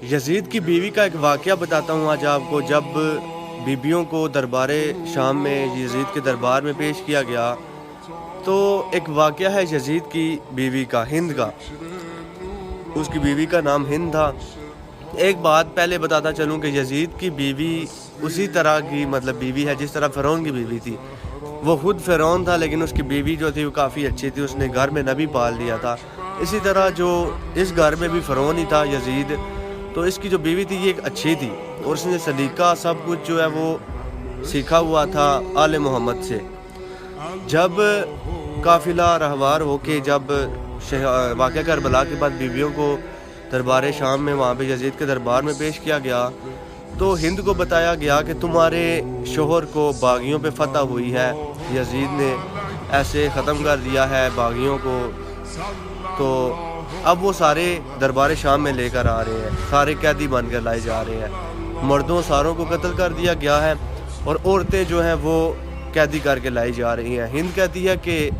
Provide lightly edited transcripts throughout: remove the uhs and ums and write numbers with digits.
Yazid की बीवी का एक वाक़या बताता हूँ आज आपको। जब बीबियों को दरबार शाम में यजीद के दरबार में पेश किया गया तो एक वाक़या है यजीद की बीवी का, हिंद का। उसकी बीवी का नाम हिंद था। एक बात पहले बताता चलूँ कि यजीद की बीवी उसी तरह की बीवी है जिस तरह फ़िरौन की बीवी थी। वो खुद फ़िरौन था लेकिन उसकी बीवी जो थी वो काफ़ी अच्छी थी, उसने घर में नबी पाल लिया था। इसी तरह जो इस घर में भी फ़िरौन ही था यजीद, तो इसकी जो बीवी थी ये एक अच्छी थी और उसने सलीका सब कुछ जो है वो सीखा हुआ था आले मोहम्मद से। जब काफ़िला रहवार होके जब वाक़या करबला के बाद बीवियों को दरबार शाम में वहाँ पे यजीद के दरबार में पेश किया गया तो हिंद को बताया गया कि तुम्हारे शोहर को बागियों पे फतह हुई है, यजीद ने ऐसे ख़त्म कर दिया है बागियों को। तो अब वो सारे दरबार शाम में लेकर आ रहे हैं, सारे कैदी बन कर लाए जा रहे हैं। मर्दों सारों को कत्ल कर दिया गया है और औरतें जो हैं वो कैदी करके लाई जा रही हैं। हिंद कहती है कि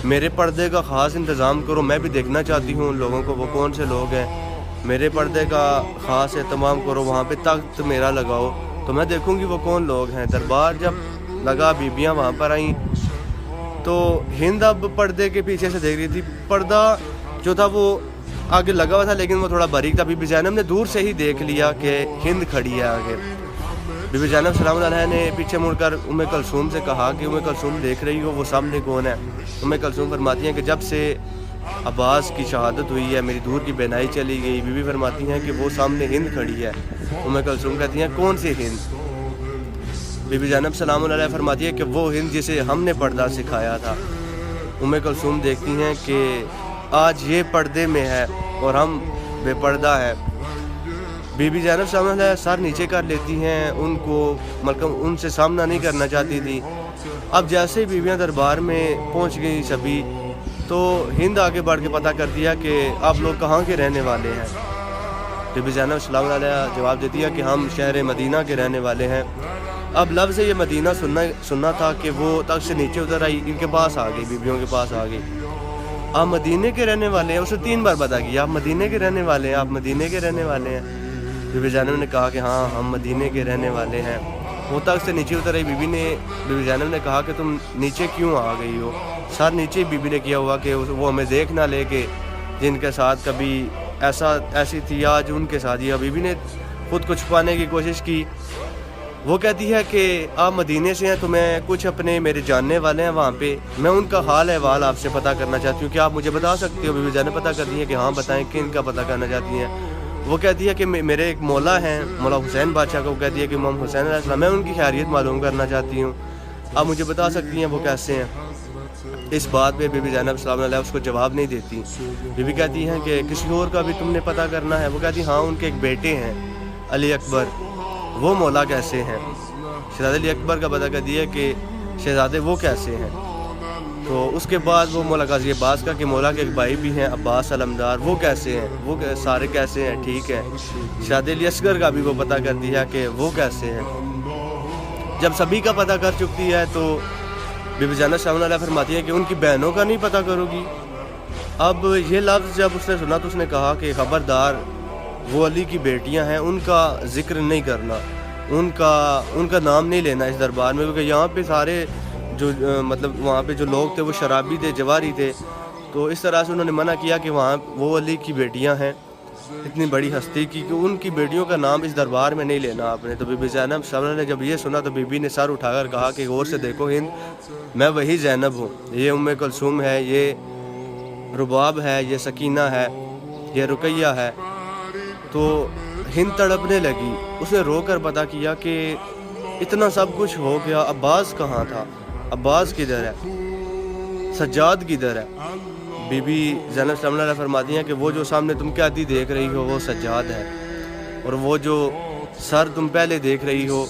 मेरे पर्दे का ख़ास इंतज़ाम करो, मैं भी देखना चाहती हूँ उन लोगों को, वो कौन से लोग हैं। मेरे पर्दे का ख़ास एहतमाम करो, वहाँ पे तख्त मेरा लगाओ तो मैं देखूँगी वो कौन लोग हैं। दरबार जब लगा, बीबियाँ वहाँ पर आईं तो हिंद अब पर्दे के पीछे से देख रही थी। पर्दा जो था वो आगे लगा हुआ था लेकिन वो थोड़ा बारीक था। बीबी ज़ैनब ने दूर से ही देख लिया कि हिंद खड़ी है आगे। बीबी ज़ैनब सलाम अलैहा ने पीछे मुड़कर उम्मे कलसूम से कहा कि उम्मे कलसूम देख रही हो वो सामने कौन है। उम्मे कलसूम फरमाती हैं कि जब से अब्बास की शहादत हुई है मेरी दूर की बेनाई चली गई। बीबी फरमाती हैं कि वो सामने हिंद खड़ी है। उम्मे कलसूम कहती हैं कौन सी हिंद। बीबी ज़ैनब सलाम अलैहा फरमाती है कि वो हिंद जिसे हमने पर्दा सिखाया था। उम्मे कलसूम देखती हैं कि आज ये पर्दे में है और हम बेपर्दा है। बीबी ज़ैनब सलाम अलैहा सर नीचे कर लेती हैं, उनको उनसे सामना नहीं करना चाहती थी। अब जैसे ही बीबियाँ दरबार में पहुंच गई सभी तो हिंद आगे बढ़ के पता कर दिया कि आप लोग कहाँ के रहने वाले हैं। बीबी ज़ैनब सलाम अलैहा जवाब देती है कि हम शहर मदीना के रहने वाले हैं। अब लफ्ज़ से ये मदीना सुनना था कि वो तख्त से नीचे उतर आई, इनके पास आ गई, बीबियों के पास आ गई। आप मदीने के रहने वाले हैं, उसे 3 बार बता किया आप मदीने के रहने वाले हैं, आप मदीने के रहने वाले हैं। बीबी ज़ैनब ने कहा कि हाँ हम मदीने के रहने वाले हैं। वो तख्त से नीचे उतर आई। बीबी ज़ैनब ने कहा कि तुम नीचे क्यों आ गई हो। सर नीचे बीबी ने किया हुआ कि वो हमें देख ना ले कि जिनके साथ कभी ऐसी थी आज उनके साथ ही। बीबी ने खुद को छुपाने की कोशिश की। वो कहती है कि आप मदीने से हैं तो मैं कुछ अपने मेरे जानने वाले हैं वहाँ पे, मैं उनका हाल अहवाल आपसे पता करना चाहती हूँ, क्या आप मुझे बता सकती हो। बीबी ज़ैनब पता करती हैं कि हाँ बताएं, कि इनका पता करना चाहती हैं। वो कहती है कि मेरे एक मौला हैं, मौला हुसैन बादशाह को। वो कहती है कि मोहम्मद हुसैन अलैहिस्सलाम, मैं उनकी खैरियत मालूम करना चाहती हूँ, आप मुझे बता सकती हैं वो कैसे हैं। इस बात पे बीबी ज़ैनब सलाम अलैहा उसको जवाब नहीं देती। बीबी कहती हैं कि किसी और का भी तुमने पता करना है। वो कहती हाँ उनके एक बेटे हैं अली अकबर, वो मौला कैसे हैं। शहज़ादे अली अकबर का पता कर दिया कि शहज़ादे वो कैसे हैं। तो उसके बाद वो मौला गाज़ी अब्बास का कि मौला के एक भाई भी हैं अब्बास अलमदार, वो कैसे हैं, वो सारे कैसे हैं, ठीक है। शहज़ादे अली असगर का भी वो पता कर दिया कि वो कैसे हैं। जब सभी का पता कर चुकी है तो बीबी ज़ैनब सलाम अलैहा फरमाती है कि उनकी बहनों का नहीं पता करोगी। अब ये लफ्ज़ जब उसने सुना तो उसने कहा कि ख़बरदार, वो अली की बेटियां हैं, उनका जिक्र नहीं करना, उनका नाम नहीं लेना इस दरबार में, क्योंकि यहाँ पे सारे जो वहाँ पे जो लोग थे वो शराबी थे, जवारी थे। तो इस तरह से उन्होंने मना किया कि वहाँ वो अली की बेटियां हैं इतनी बड़ी हस्ती की, कि उनकी बेटियों का नाम इस दरबार में नहीं लेना आपने। तो बीबी ज़ैनब सलाम ने जब ये सुना तो बीबी ने सर उठाकर कहा कि गौर से देखो हिंद, मैं वही ज़ैनब हूँ, ये उम्मे कलसूम है, ये रुबाब है, ये सकीना है, ये रुकैया है। तो हिंद तड़पने लगी। उसने रो कर पता किया कि इतना सब कुछ हो गया, अब्बास कहाँ था, अब्बास किधर है, सज्जाद किधर है। बीबी ज़ैनब सलाम अलैहा फरमाती हैं कि वो जो सामने तुम कैदी देख रही हो वो सज्जाद है, और वो जो सर तुम पहले देख रही हो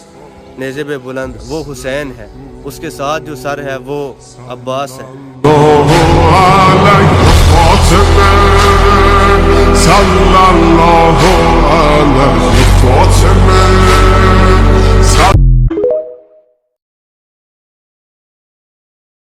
नेज़े पे बुलंद वो हुसैन है, उसके साथ जो सर है वो अब्बास है।